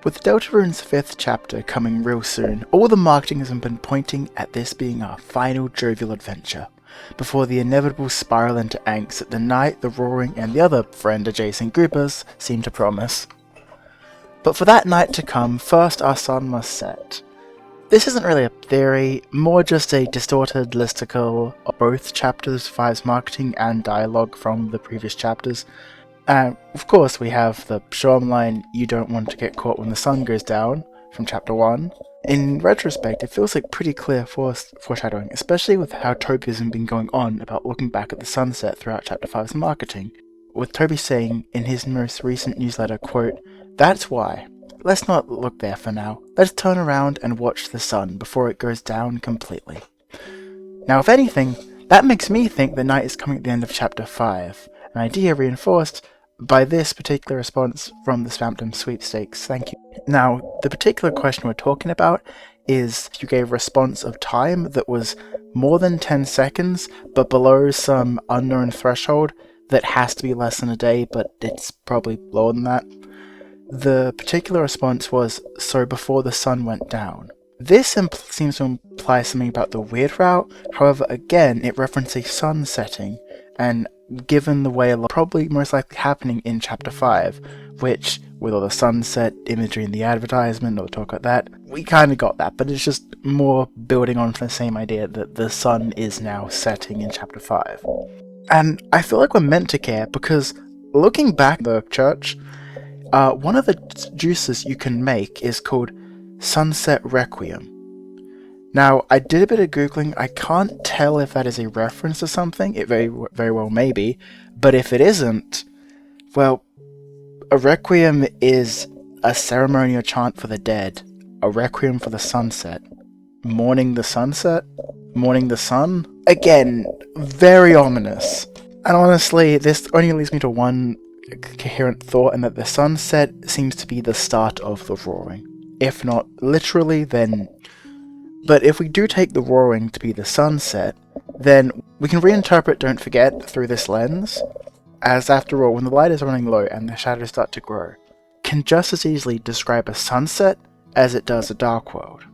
With Deltarune's 5th chapter coming real soon, all the marketing has been pointing at this being our final jovial adventure, before the inevitable spiral into angst that the Knight, the Roaring, and the other friend-adjacent groupers seem to promise. But for that night to come, first our sun must set. This isn't really a theory, more just a distorted listicle of both chapters 5's marketing and dialogue from the previous chapters. And of course we have the Shorm line, "You don't want to get caught when the sun goes down," from chapter 1. In retrospect, it feels like pretty clear foreshadowing, especially with how Toby has been going on about looking back at the sunset throughout chapter 5's marketing, with Toby saying in his most recent newsletter, quote, "That's why. Let's not look there for now. Let's turn around and watch the sun before it goes down completely." Now if anything, that makes me think the night is coming at the end of chapter 5, an idea reinforced by this particular response from the Swampdom sweepstakes. Thank you. Now, the particular question we're talking about is if you gave a response of time that was more than 10 seconds, but below some unknown threshold that has to be less than a day, but it's probably lower than that. The particular response was, "So before the sun went down." This seems to imply something about the weird route, however again it referenced a sun setting, and given the way it'll probably most likely happening in chapter 5, which, with all the sunset imagery in the advertisement, or talk about that, we kind of got that, but it's just more building on the same idea that the sun is now setting in chapter 5. And I feel like we're meant to care, because looking back at the church, one of the juices you can make is called Sunset Requiem. Now, I did a bit of googling. I can't tell if that is a reference to something. It very well may be, but if it isn't, well, a requiem is a ceremonial chant for the dead, a requiem for the sunset, mourning the sunset, mourning the sun. Again, very ominous. And honestly, this only leads me to one coherent thought, and that the sunset seems to be the start of the roaring. If not literally, then... But if we do take the roaring to be the sunset, then we can reinterpret Don't Forget through this lens, as after all, when the light is running low and the shadows start to grow, can just as easily describe a sunset as it does a dark world.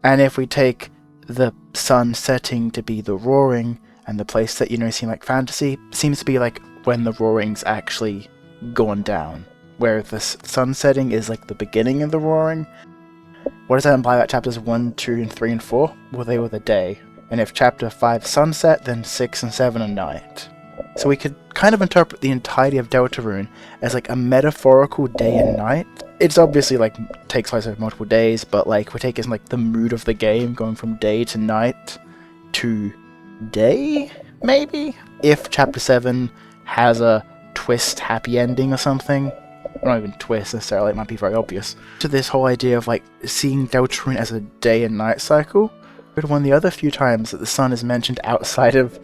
And if we take the sun setting to be the roaring, and the place that seem like fantasy, seems to be like when the roaring's actually gone down, where the sun setting is like the beginning of the roaring. What does that imply about chapters 1, 2, and 3, and 4? Well, they were the day. And if chapter 5 sunset, then 6 and 7 are night. So we could kind of interpret the entirety of Deltarune as like a metaphorical day and night. It's obviously like takes place over multiple days, but like we take it as like the mood of the game, going from day to night to day, maybe? If chapter 7 has a twist happy ending or something. Not even twist necessarily, it might be very obvious. To this whole idea of like seeing Deltarune as a day and night cycle. But one of the other few times that the sun is mentioned outside of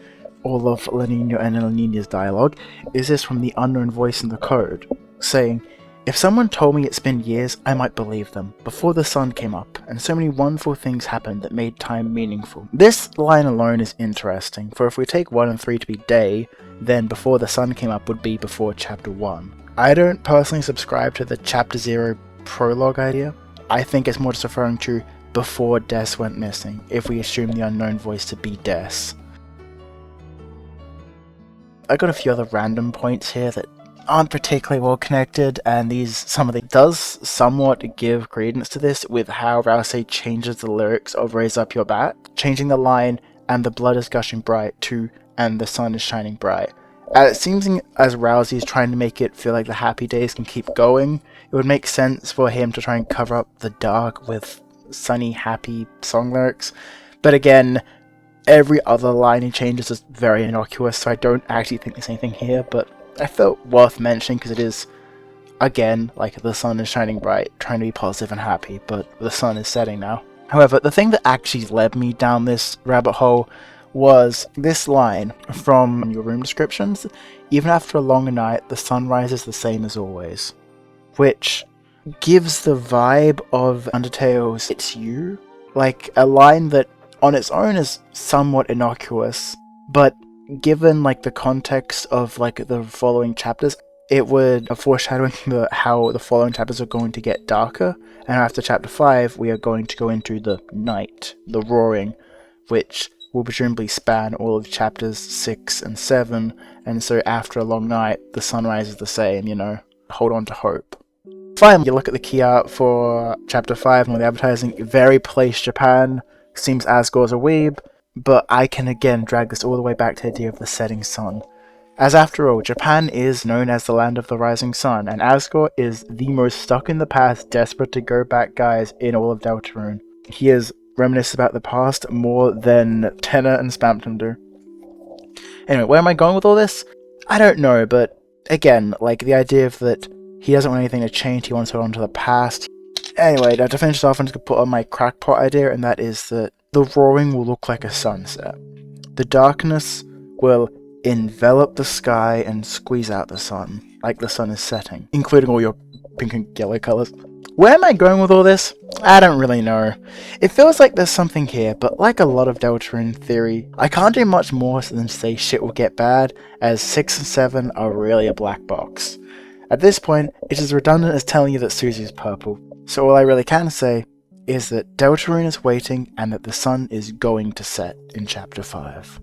all of La Nina and El Nina's dialogue is this from the unknown voice in the code, saying, "If someone told me it's been years, I might believe them. Before the sun came up, and so many wonderful things happened that made time meaningful." This line alone is interesting, for if we take 1 and 3 to be day, then before the sun came up would be before chapter 1. I don't personally subscribe to the chapter 0 prologue idea. I think it's more just referring to before Des went missing, if we assume the unknown voice to be Des. I got a few other random points here that aren't particularly well connected, and does somewhat give credence to this with how Rousey changes the lyrics of Raise Up Your Bat, changing the line, "and the blood is gushing bright," to "and the sun is shining bright." It seems as Rousey is trying to make it feel like the happy days can keep going, it would make sense for him to try and cover up the dark with sunny, happy song lyrics. But again, every other line he changes is very innocuous, so I don't actually think there's anything here, but I felt worth mentioning because it is, again, like the sun is shining bright, trying to be positive and happy, but the sun is setting now. However, the thing that actually led me down this rabbit hole was this line from your room descriptions: "Even after a longer night, the sun rises the same as always," which gives the vibe of Undertale's "It's You," like a line that on its own is somewhat innocuous, but given like the context of like the following chapters, it would foreshadowing how the following chapters are going to get darker, and after chapter 5 we are going to go into the night, the roaring, which will presumably span all of chapters 6 and 7, and so after a long night the sunrise is the same, hold on to hope. Finally, you look at the key art for chapter 5 and all the advertising, very place Japan, seems Asgore's a weeb, but I can again drag this all the way back to the idea of the setting sun. As after all, Japan is known as the land of the rising sun, and Asgore is the most stuck in the past, desperate to go back guys in all of Deltarune. He is reminiscent about the past more than Tenor and Spampton do. Anyway, where am I going with all this? I don't know, but again, the idea of that he doesn't want anything to change, he wants to hold on to the past. Anyway, to finish this off, I'm just going to put on my crackpot idea, and that is that the roaring will look like a sunset. The darkness will envelop the sky and squeeze out the sun, like the sun is setting, including all your pink and yellow colours. Where am I going with all this? I don't really know. It feels like there's something here, but like a lot of Deltarune theory, I can't do much more than say shit will get bad, as 6 and 7 are really a black box. At this point, it's as redundant as telling you that Susie is purple, so all I really can say is that Deltarune is waiting and that the sun is going to set in chapter 5.